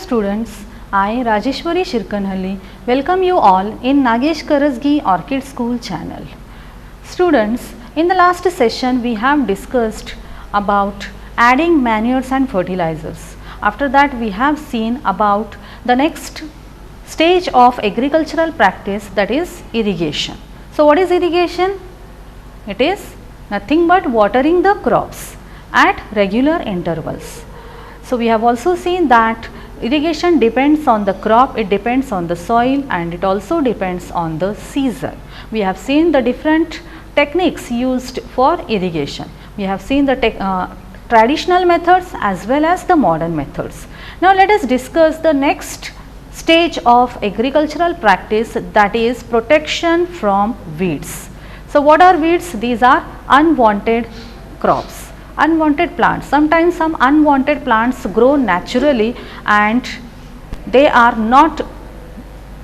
students, I Rajeshwari Shirkanhalli welcome you all in Nagesh Karasgi Orchid School channel. Students, in the last session we have discussed about adding manures and fertilizers. After that we have seen about the next stage of agricultural practice, that is irrigation. So what is irrigation? It is nothing but watering the crops at regular intervals. So we have also seen that irrigation depends on the crop, it depends on the soil, and it also depends on the season. We have seen the different techniques used for irrigation. We have seen the traditional methods as well as the modern methods. Now let us discuss the next stage of agricultural practice, that is protection from weeds. So what are weeds? These are unwanted crops, unwanted plants. Sometimes some unwanted plants grow naturally and they are not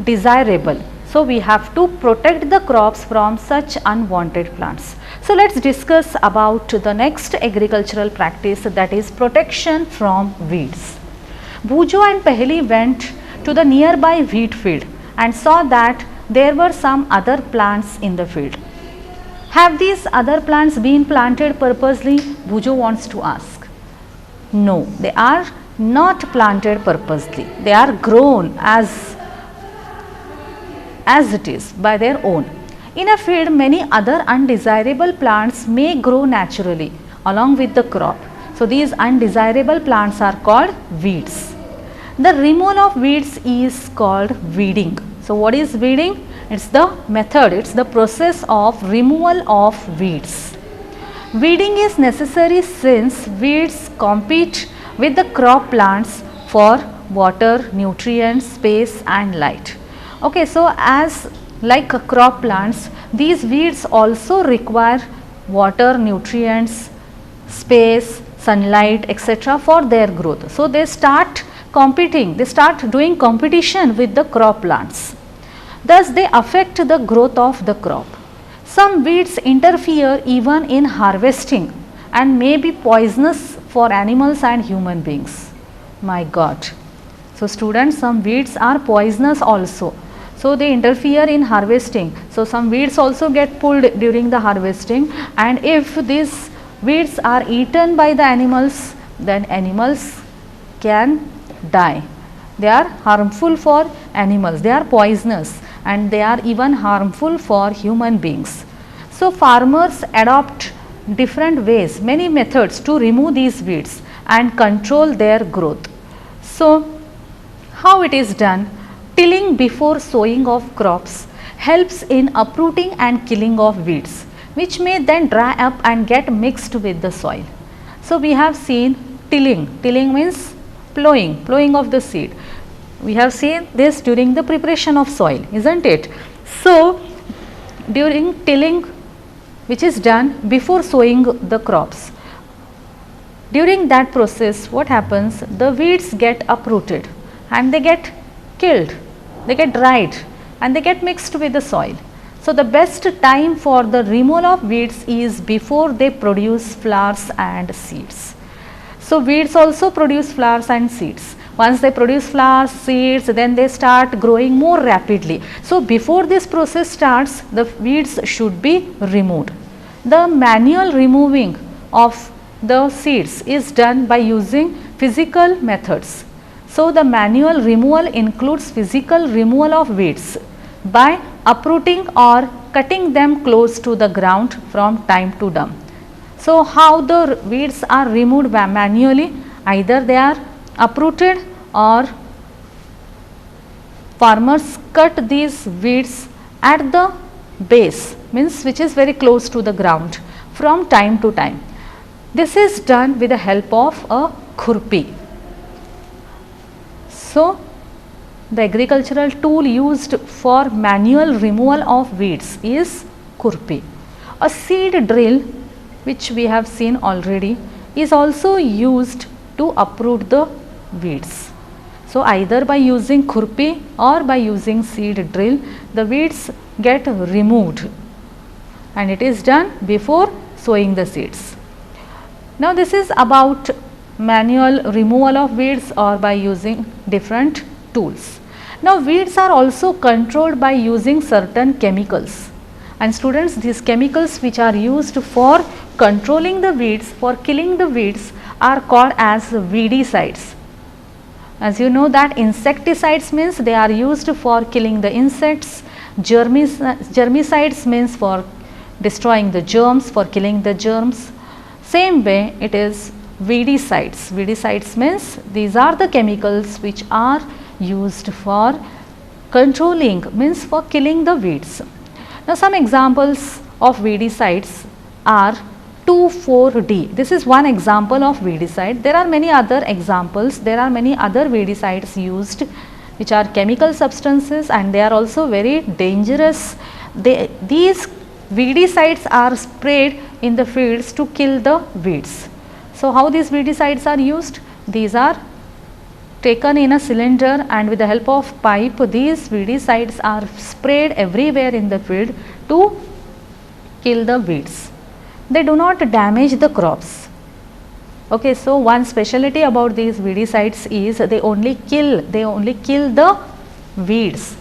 desirable. So we have to protect the crops from such unwanted plants. So let us discuss about the next agricultural practice, that is protection from weeds. Bhujo and Paheli went to the nearby wheat field and saw that there were some other plants in the field. Have these other plants been planted purposely? Bhujo wants to ask. No, they are not planted purposely. They are grown as it is by their own. In a field, many other undesirable plants may grow naturally along with the crop. So these undesirable plants are called weeds. The removal of weeds is called weeding. So what is weeding? It's the method, it's the process of removal of weeds. Weeding is necessary since weeds compete with the crop plants for water, nutrients, space and light. Okay, so as like crop plants, these weeds also require water, nutrients, space, sunlight, etc. for their growth. So they start competing, they start doing competition with the crop plants. Thus they affect the growth of the crop. Some weeds interfere even in harvesting and may be poisonous for animals and human beings. My God. So students, some weeds are poisonous also. So they interfere in harvesting. So some weeds also get pulled during the harvesting, and if these weeds are eaten by the animals, then animals can die. They are harmful for animals, they are poisonous, and they are even harmful for human beings. So farmers adopt different ways, many methods to remove these weeds and control their growth. So how it is done? Tilling before sowing of crops helps in uprooting and killing of weeds, which may then dry up and get mixed with the soil. So we have seen tilling. Tilling means plowing of the seed. We have seen this during the preparation of soil, isn't it? So during tilling, which is done before sowing the crops, during that process what happens? The weeds get uprooted and they get killed, they get dried and they get mixed with the soil. So the best time for the removal of weeds is before they produce flowers and seeds. So weeds also produce flowers and seeds. Once they produce flowers, seeds, then they start growing more rapidly. So before this process starts, the weeds should be removed. The manual removing of the seeds is done by using physical methods. So the manual removal includes physical removal of weeds by uprooting or cutting them close to the ground from time to time. So how the weeds are removed manually? Either they are uprooted or farmers cut these weeds at the base, means which is very close to the ground, from time to time. This is done with the help of a khurpi. So the agricultural tool used for manual removal of weeds is khurpi. A seed drill, which we have seen already, is also used to uproot the weeds. So either by using khurpi or by using seed drill, the weeds get removed, and it is done before sowing the seeds. Now this is about manual removal of weeds or by using different tools. Now weeds are also controlled by using certain chemicals, and students, these chemicals which are used for controlling the weeds, for killing the weeds, are called as weedicides. As you know that insecticides means they are used for killing the insects, germicides means for destroying the germs, for killing the germs. Same way it is weedicides. Weedicides means these are the chemicals which are used for controlling, means for killing the weeds. Now some examples of weedicides are 2,4-D. This is one example of weedicide. There are many other examples. There are many other weedicides used which are chemical substances, and they are also very dangerous. These weedicides are sprayed in the fields to kill the weeds. So how these weedicides are used? These are taken in a cylinder, and with the help of pipe these weedicides are sprayed everywhere in the field to kill the weeds. They do not damage the crops. Okay, so one specialty about these weedicides is they only kill the weeds.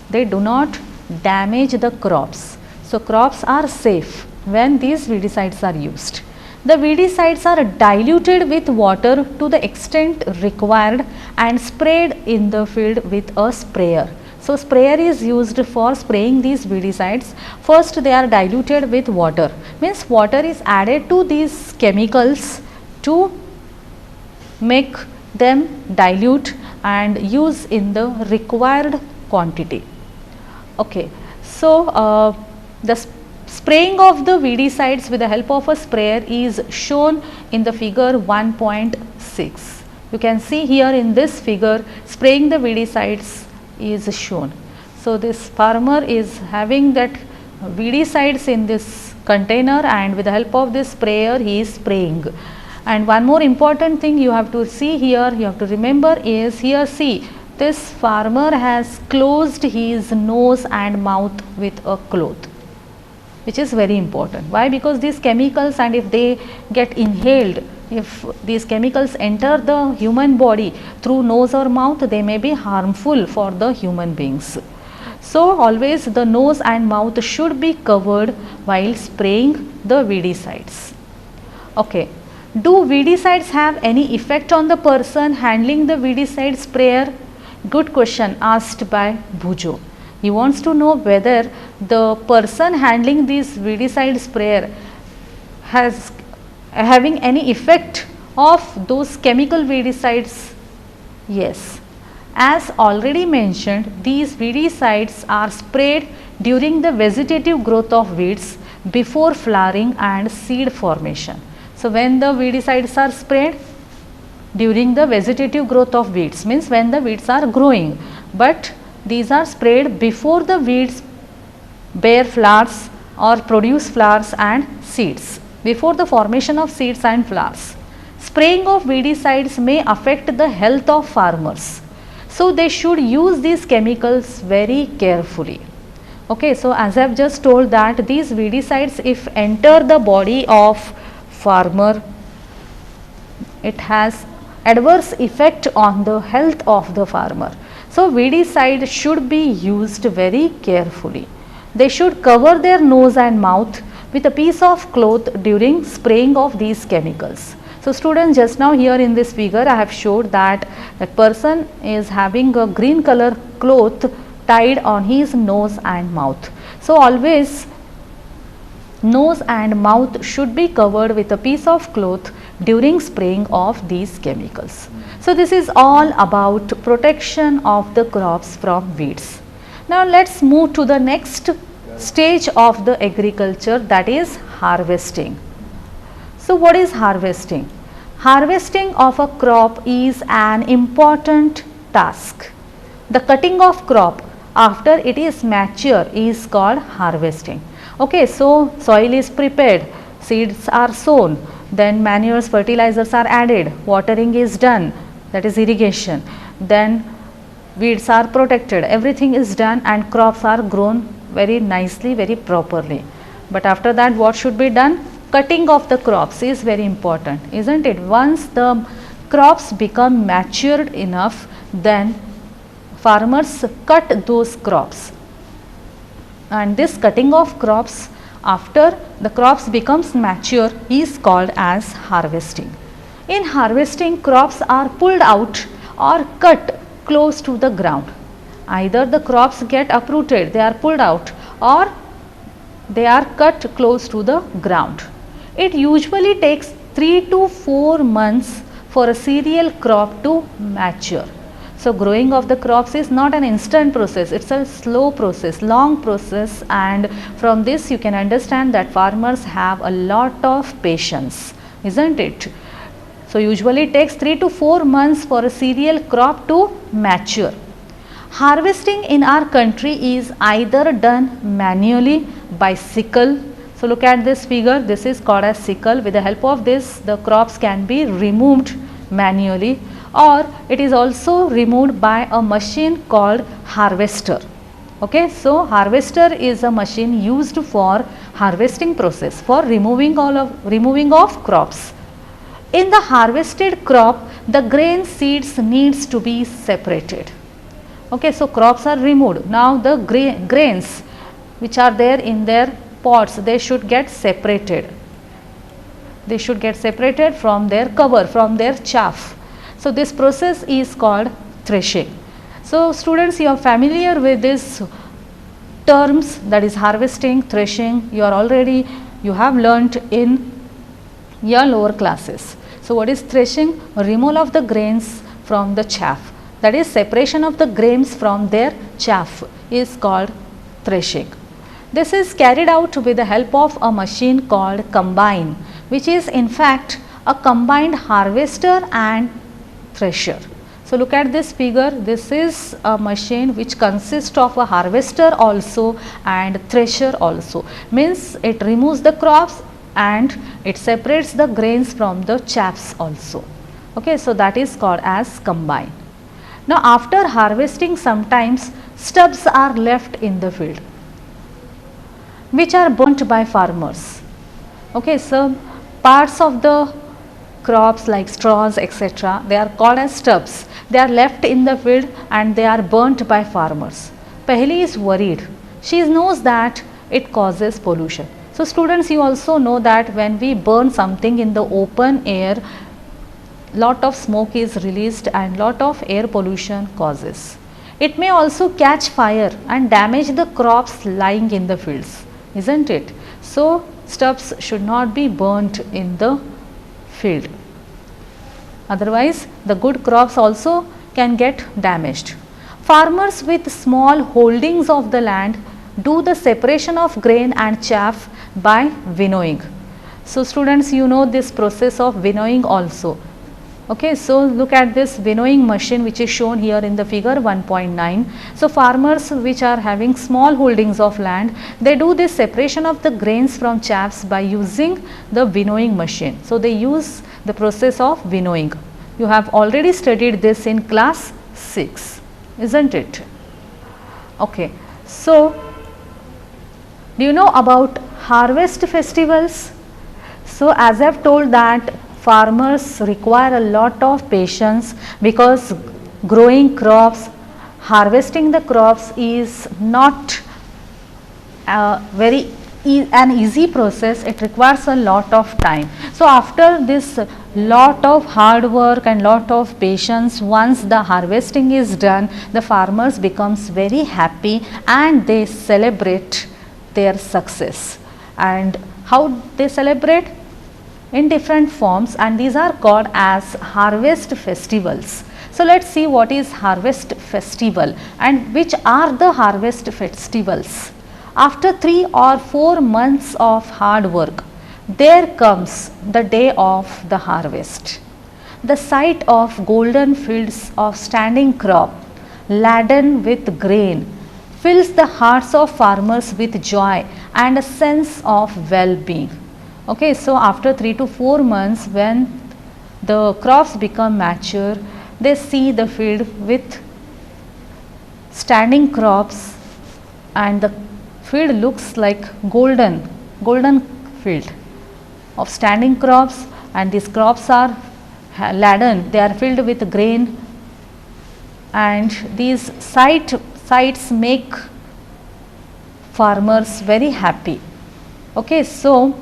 They do not damage the crops. So crops are safe when these weedicides are used. The weedicides are diluted with water to the extent required and sprayed in the field with a sprayer. So sprayer is used for spraying these weedicides. First they are diluted with water, means water is added to these chemicals to make them dilute and use in the required quantity. Okay, so the spraying of the weedicides with the help of a sprayer is shown in the figure 1.6. You can see here in this figure spraying the weedicides is shown. So this farmer is having that weedicides in this container, and with the help of this sprayer he is spraying. And one more important thing you have to see here, you have to remember is, here see, this farmer has closed his nose and mouth with a cloth, which is very important. Why? Because these chemicals, and if they get inhaled, if these chemicals enter the human body through nose or mouth, they may be harmful for the human beings. So always the nose and mouth should be covered while spraying the weedicides. Okay. Do weedicides have any effect on the person handling the weedicide sprayer? Good question asked by Bhujo. He wants to know whether the person handling this weedicide sprayer has having any effect of those chemical weedicides. Yes, as already mentioned, these weedicides are sprayed during the vegetative growth of weeds before flowering and seed formation. So when the weedicides are sprayed during the vegetative growth of weeds, means when the weeds are growing, but these are sprayed before the weeds bear flowers or produce flowers and seeds, before the formation of seeds and flowers. Spraying of weedicides may affect the health of farmers, so they should use these chemicals very carefully. Okay, so as I have just told that these weedicides, if enter the body of farmer, it has adverse effect on the health of the farmer. So weedicide should be used very carefully. They should cover their nose and mouth with a piece of cloth during spraying of these chemicals. So students, just now here in this figure I have showed that that person is having a green color cloth tied on his nose and mouth. So always nose and mouth should be covered with a piece of cloth during spraying of these chemicals. So this is all about protection of the crops from weeds. Now let's move to the next stage of the agriculture, that is harvesting. So what is harvesting? Harvesting of a crop is an important task. The cutting of crop after it is mature is called harvesting. Okay, so soil is prepared, seeds are sown, then manures, fertilizers are added, watering is done, that is irrigation, then weeds are protected, everything is done and crops are grown very nicely, very properly. But after that what should be done? cutting of the crops is very important, isn't it? Once the crops become matured enough, then farmers cut those crops, and this cutting of crops after the crops becomes mature is called as harvesting. In harvesting, crops are pulled out or cut close to the ground. Either the crops get uprooted, they are pulled out, or they are cut close to the ground. It usually takes 3 to 4 months for a cereal crop to mature. So, growing of the crops is not an instant process, it is a slow process, long process, and from this you can understand that farmers have a lot of patience, isn't it? So, usually it takes 3 to 4 months for a cereal crop to mature. Harvesting in our country is either done manually by sickle. So, look at this figure, this is called as sickle. With the help of this, the crops can be removed manually, or it is also removed by a machine called harvester. Okay, so harvester is a machine used for harvesting process, for removing of crops. In the harvested crop, the grain seeds needs to be separated. Okay, so crops are removed. Now the grains which are there in their pods, they should get separated. They should get separated from their cover, from their chaff. So this process is called threshing. So students, you are familiar with these terms, that is harvesting, threshing. You have learnt in your lower classes. So what is threshing? Removal of the grains from the chaff. That is separation of the grains from their chaff is called threshing. This is carried out with the help of a machine called combine, which is in fact a combined harvester and thresher. So look at this figure, this is a machine which consists of a harvester also and thresher also, means it removes the crops and it separates the grains from the chaffs also. Okay, so that is called as combine. Now after harvesting, sometimes stubs are left in the field which are burnt by farmers. Okay, so parts of the crops like straws, etc., they are called as stubs. They are left in the field and they are burnt by farmers. Paheli is worried. She knows that it causes pollution. So students, you also know that when we burn something in the open air, lot of smoke is released and lot of air pollution causes. It may also catch fire and damage the crops lying in the fields, isn't it? So stubs should not be burnt in the field. Otherwise, the good crops also can get damaged. Farmers with small holdings of the land do the separation of grain and chaff by winnowing. So students, you know this process of winnowing also. Okay, so look at this winnowing machine which is shown here in the figure 1.9. So farmers which are having small holdings of land, they do this separation of the grains from chaffs by using the winnowing machine. So they use the process of winnowing. You have already studied this in class 6, isn't it? Okay, so do you know about harvest festivals? So as I have told that farmers require a lot of patience, because growing crops, harvesting the crops is not an easy process. It requires a lot of time. So after this lot of hard work and lot of patience, once the harvesting is done, the farmers becomes very happy and they celebrate their success. And how they celebrate? In different forms, and these are called as harvest festivals. So let's see what is harvest festival and which are the harvest festivals. After 3 or 4 months of hard work, there comes the day of the harvest. The sight of golden fields of standing crop laden with grain fills the hearts of farmers with joy and a sense of well-being. Okay, so after 3 to 4 months, when the crops become mature, they see the field with standing crops and the field looks like golden field. of standing crops, and these crops are laden, they are filled with grain, and these sights make farmers very happy. Okay, so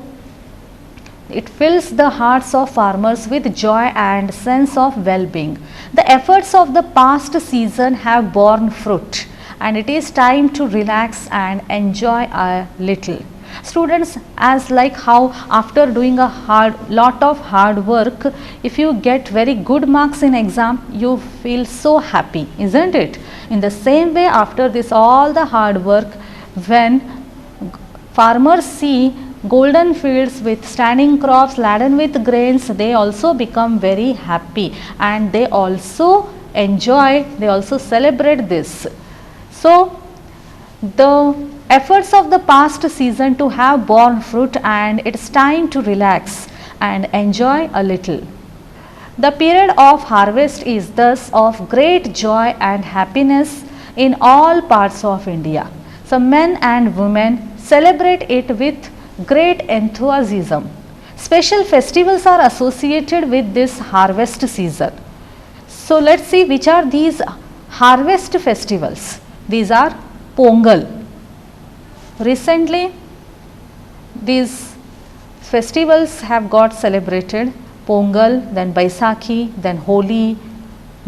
it fills the hearts of farmers with joy and sense of well-being. The efforts of the past season have borne fruit, and it is time to relax and enjoy a little. Students, as like how after doing a lot of hard work, if you get very good marks in exam, you feel so happy, isn't it? In the same way, after this all the hard work, when farmers see golden fields with standing crops laden with grains, they also become very happy, and they also enjoy, they also celebrate this. So the efforts of the past season to have borne fruit, and it's time to relax and enjoy a little. The period of harvest is thus of great joy and happiness in all parts of India. So men and women celebrate it with great enthusiasm. Special festivals are associated with this harvest season. So let's see which are these harvest festivals. These are Pongal. Recently these festivals have got celebrated: Pongal, then Baisakhi, then Holi,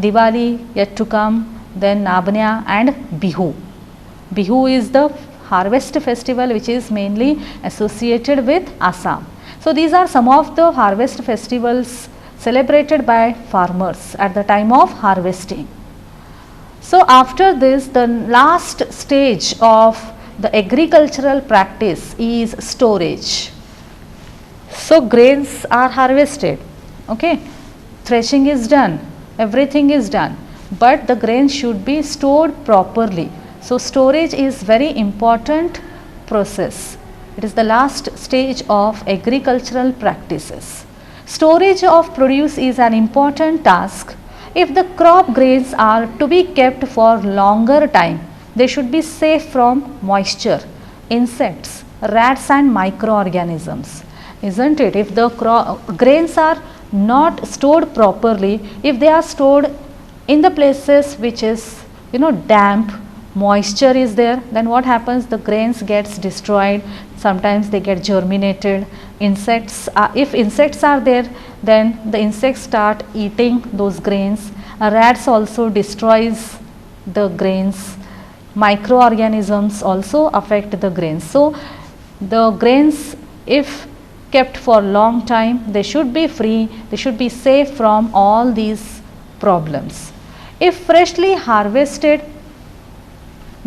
Diwali yet to come, then Nabanya and Bihu. Bihu is the harvest festival which is mainly associated with Assam. So these are some of the harvest festivals celebrated by farmers at the time of harvesting. So after this, the last stage of the agricultural practice is storage. So grains are harvested, okay, threshing is done, everything is done, but the grains should be stored properly. So storage is very important process. It is the last stage of agricultural practices. Storage of produce is an important task. If the crop grains are to be kept for longer time, they should be safe from moisture, insects, rats and microorganisms, isn't it? If the grains are not stored properly, if they are stored in the places which is damp, moisture is there, then what happens? The grains gets destroyed, sometimes they get germinated. Insects, if insects are there, then the insects start eating those grains. Rats also destroys the grains. Microorganisms also affect the grains. So the grains, if kept for long time, they should be free, they should be safe from all these problems. If freshly harvested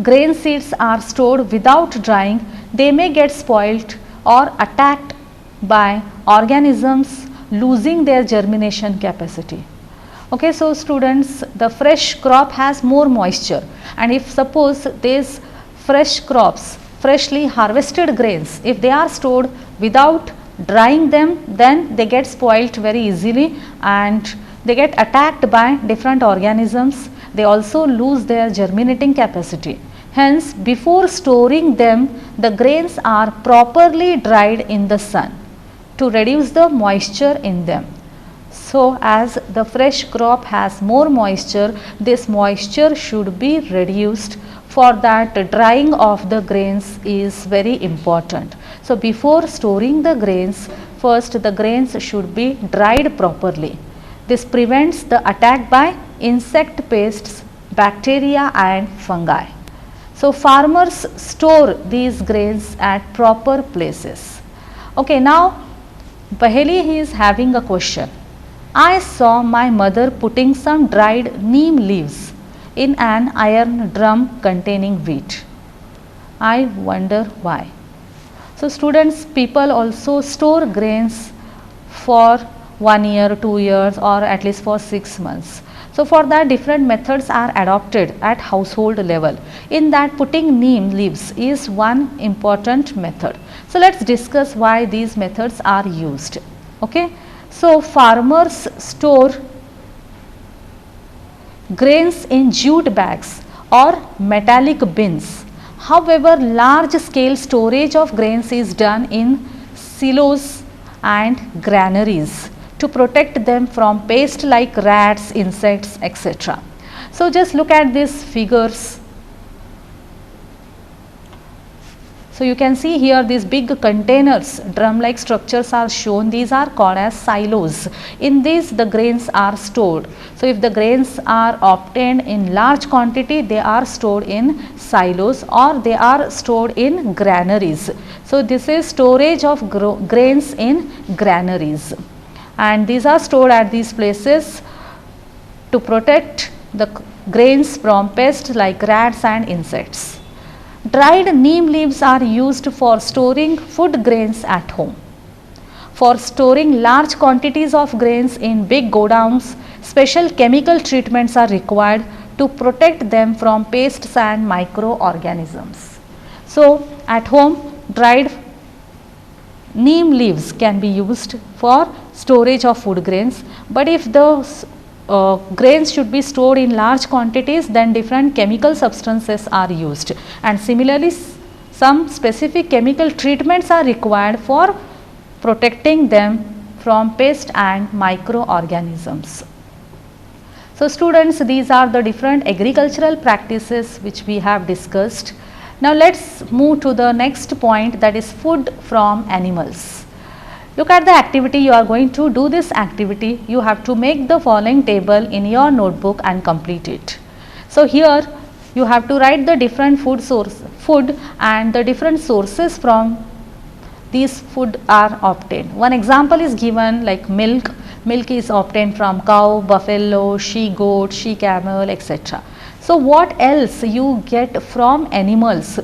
grain seeds are stored without drying, they may get spoilt or attacked by organisms losing their germination capacity. Okay, so students, the fresh crop has more moisture, and if suppose these fresh crops, freshly harvested grains, if they are stored without drying them, then they get spoilt very easily and they get attacked by different organisms. They also lose their germinating capacity. Hence, before storing them, the grains are properly dried in the sun to reduce the moisture in them. So, as the fresh crop has more moisture, this moisture should be reduced. For that, drying of the grains is very important. So, before storing the grains, first the grains should be dried properly. This prevents the attack by insect pests, bacteria and fungi. So, farmers store these grains at proper places. Okay, now Paheli is having a question. I saw my mother putting some dried neem leaves in an iron drum containing wheat. I wonder why. So, students, people also store grains for 1 year, 2 years or at least for 6 months. So, for that different methods are adopted at household level. In that, putting neem leaves is one important method. So, let us discuss why these methods are used. Okay. So, farmers store grains in jute bags or metallic bins. However, large scale storage of grains is done in silos and granaries to protect them from pests like rats, insects, etc. So just look at these figures. So you can see here these big containers, drum-like structures are shown. These are called as silos. In these the grains are stored. So if the grains are obtained in large quantity, they are stored in silos or they are stored in granaries. So this is storage of grains in granaries, and these are stored at these places to protect the grains from pests like rats and insects. Dried neem leaves are used for storing food grains at home. For storing large quantities of grains in big godowns, special chemical treatments are required to protect them from pests and microorganisms. So at home, dried neem leaves can be used for storage of food grains, but if the grains should be stored in large quantities, then different chemical substances are used, and similarly some specific chemical treatments are required for protecting them from pests and microorganisms. So students, these are the different agricultural practices which we have discussed. Now let us move to the next point, that is food from animals. Look at the activity. You are going to do this activity. You have to make the following table in your notebook and complete it. So here you have to write the different food and the different sources from these food are obtained. One example is given, like milk. Milk is obtained from cow, buffalo, she goat, she camel, etc. So what else you get from animals?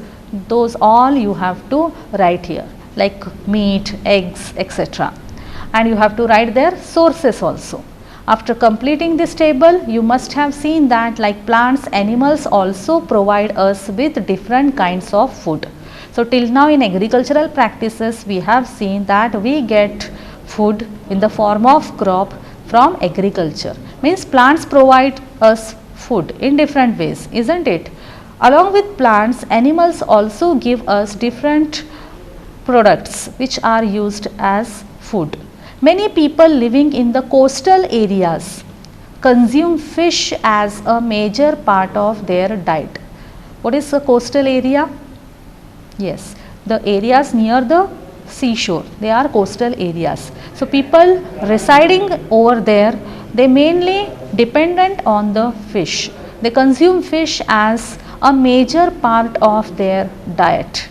Those all you have to write here, like meat, eggs, etc. And you have to write their sources also. After completing this table, you must have seen that like plants, animals also provide us with different kinds of food. So till now in agricultural practices, we have seen that we get food in the form of crop from agriculture. Means plants provide us food in different ways, isn't it? Along with plants, animals also give us different products which are used as food. Many people living in the coastal areas consume fish as a major part of their diet. What is a coastal area? Yes, the areas near the seashore, they are coastal areas. So people residing over there, they mainly dependent on the fish. They consume fish as a major part of their diet.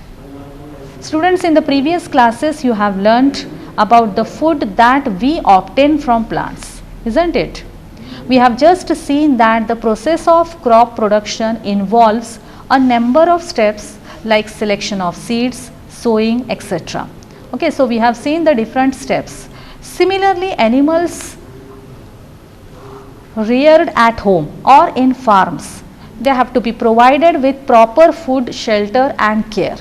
Students, in the previous classes you have learnt about the food that we obtain from plants, isn't it? We have just seen that the process of crop production involves a number of steps like selection of seeds, sowing, etc. Okay, so we have seen the different steps. Similarly, animals reared at home or in farms, they have to be provided with proper food, shelter and care.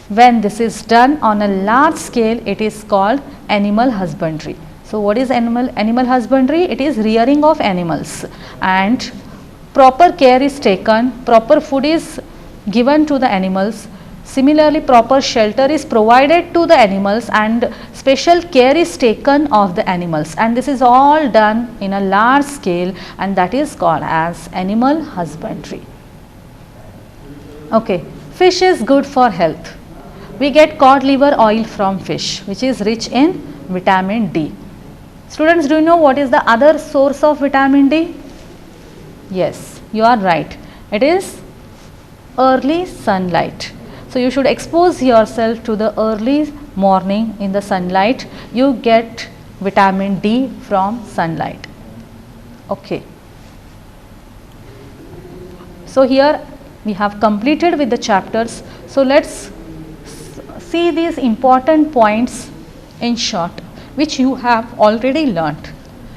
When this is done on a large scale, it is called animal husbandry. So what is animal husbandry? It is rearing of animals, and proper care is taken, proper food is given to the animals. Similarly, proper shelter is provided to the animals and special care is taken of the animals, and this is all done in a large scale, and that is called as animal husbandry. Okay, fish is good for health. We get cod liver oil from fish, which is rich in vitamin D. Students, do you know what is the other source of vitamin D? Yes, you are right. It is early sunlight. So you should expose yourself to the early morning in the sunlight. You get vitamin D from sunlight. Okay. So here we have completed with the chapters. So let's see these important points in short, which you have already learnt.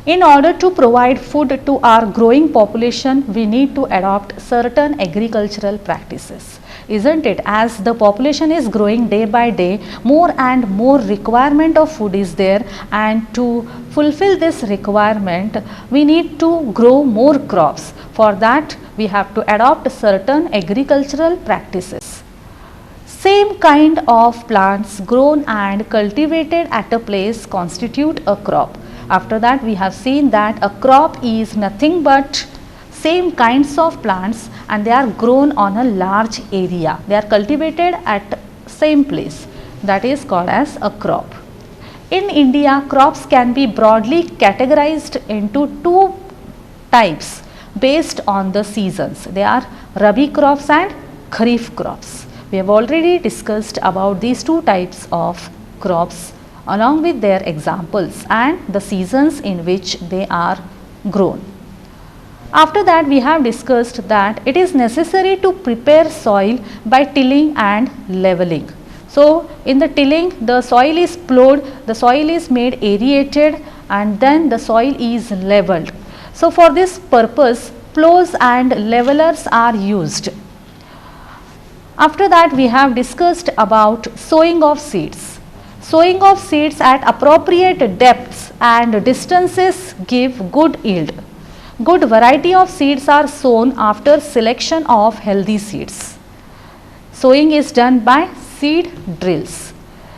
In order to provide food to our growing population, we need to adopt certain agricultural practices, isn't it? As the population is growing day by day, more and more requirement of food is there, and to fulfill this requirement, we need to grow more crops. For that, we have to adopt certain agricultural practices. Same kind of plants grown and cultivated at a place constitute a crop. After that we have seen that a crop is nothing but same kinds of plants and they are grown on a large area. They are cultivated at same place, that is called as a crop. In India, crops can be broadly categorized into two types based on the seasons. They are Rabi crops and Kharif crops. We have already discussed about these two types of crops along with their examples and the seasons in which they are grown. After that we have discussed that it is necessary to prepare soil by tilling and leveling. So, in the tilling the soil is plowed, the soil is made aerated and then the soil is leveled. So, for this purpose plows and levelers are used. After that we have discussed about sowing of seeds. Sowing of seeds at appropriate depths and distances give good yield. Good variety of seeds are sown after selection of healthy seeds. Sowing is done by seed drills.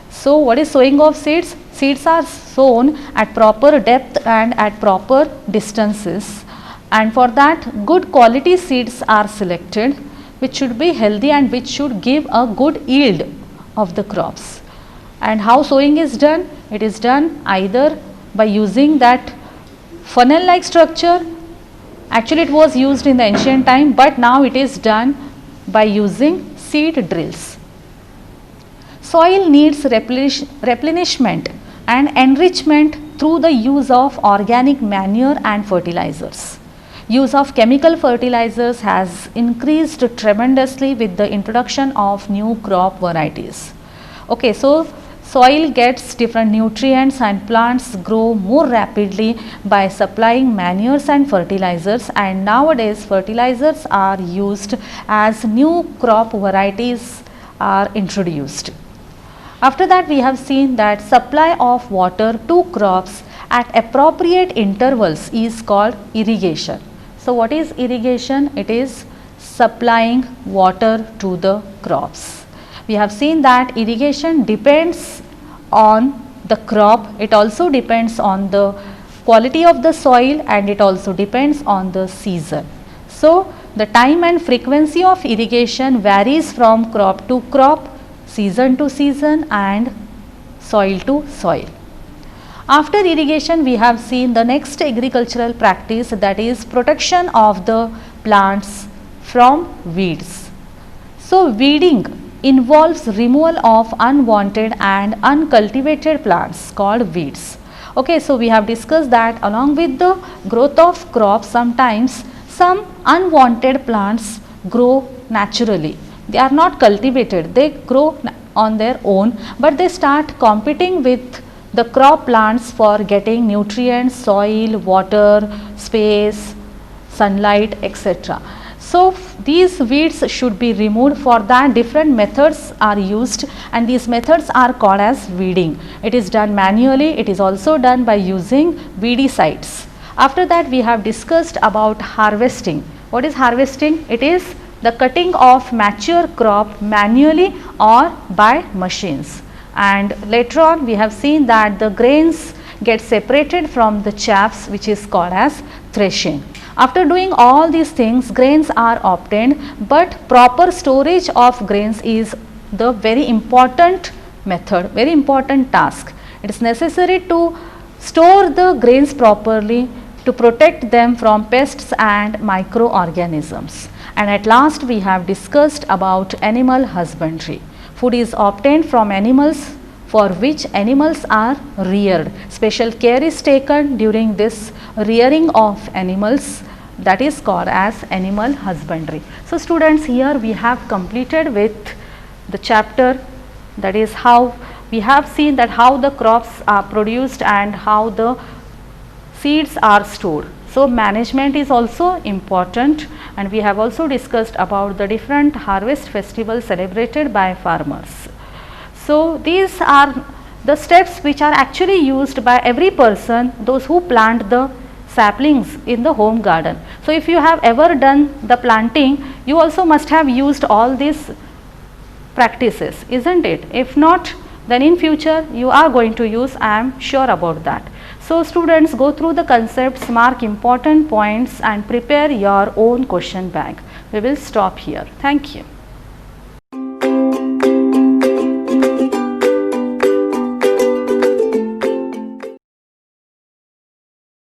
So, what is sowing of seeds? Seeds are sown at proper depth and at proper distances, and for that good quality seeds are selected which should be healthy and which should give a good yield of the crops. And how sowing is done? It is done either by using that funnel like structure. Actually it was used in the ancient time, but now it is done by using seed drills. Soil needs replenishment and enrichment through the use of organic manure and fertilizers. Use of chemical fertilizers has increased tremendously with the introduction of new crop varieties. Okay, so soil gets different nutrients and plants grow more rapidly by supplying manures and fertilizers, and nowadays fertilizers are used as new crop varieties are introduced. After that we have seen that supply of water to crops at appropriate intervals is called irrigation. So, what is irrigation? It is supplying water to the crops. We have seen that irrigation depends on the crop, it also depends on the quality of the soil and it also depends on the season. So, the time and frequency of irrigation varies from crop to crop, season to season and soil to soil. After irrigation we have seen the next agricultural practice, that is protection of the plants from weeds. So, weeding involves removal of unwanted and uncultivated plants called weeds. Okay, so we have discussed that along with the growth of crops sometimes some unwanted plants grow naturally. They are not cultivated, they grow on their own, but they start competing with the crop plants for getting nutrients, soil, water, space, sunlight, etc. So, these weeds should be removed. For that different methods are used and these methods are called as weeding. It is done manually, it is also done by using weedicides. After that we have discussed about harvesting. What is harvesting? It is the cutting of mature crop manually or by machines. And later on we have seen that the grains get separated from the chaffs, which is called as threshing. After doing all these things, grains are obtained, but proper storage of grains is the very important method, very important task. It is necessary to store the grains properly to protect them from pests and microorganisms. And at last we have discussed about animal husbandry. Food is obtained from animals for which animals are reared. Special care is taken during this rearing of animals, that is called as animal husbandry. So, students, here we have completed with the chapter, that is how we have seen that how the crops are produced and how the seeds are stored. So, management is also important, and we have also discussed about the different harvest festivals celebrated by farmers. So, these are the steps which are actually used by every person, those who plant the saplings in the home garden. So, if you have ever done the planting, you also must have used all these practices, isn't it? If not, then in future you are going to use, I am sure about that. So students, go through the concepts, mark important points and prepare your own question bank. We will stop here. Thank you.